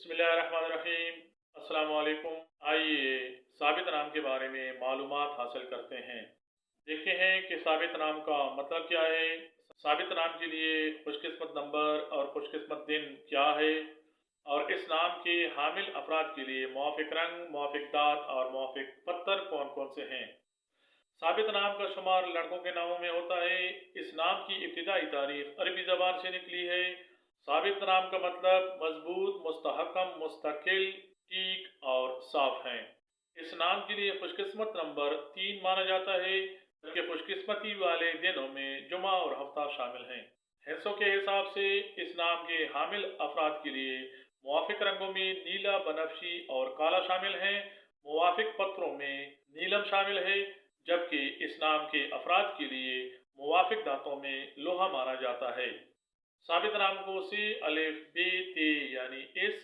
बिस्मिल्लाहिर्रहमानिर्रहीम। अस्सलाम वालेकुम। आइए साबित नाम के बारे में मालूमात हासिल करते हैं। देखते हैं कि साबित नाम का मतलब क्या है, साबित नाम के लिए खुशकिस्मत नंबर और खुशकिस्मत दिन क्या है, और इस नाम के हामिल अफराद के लिए मुआफ़िक रंग, मुआफ़िक दात और मुआफ़िक पत्थर कौन कौन से हैं। साबित नाम का शुमार लड़कों के नामों में होता है। इस नाम की इब्तिदाई तारीख अरबी ज़बान से निकली है। साबित नाम का मतलब मजबूत, मुस्तहकम, मुस्तकिल, ठीक और साफ है। इस नाम के लिए खुशकिस्मत नंबर 3 माना जाता है, जबकि खुशकिस्मती वाले दिनों में जुमा और हफ्ता शामिल हैं। हिस्सों के हिसाब से इस नाम के हामिल अफराद के लिए मुवाफिक रंगों में नीला, बनफशी और काला शामिल हैं। मुवाफिक पत्रों में नीलम शामिल है, जबकि इस नाम के अफराद के लिए मुवाफिक दांतों में लोहा माना जाता है। साबित नाम को से अलिफ बे ते यानी इस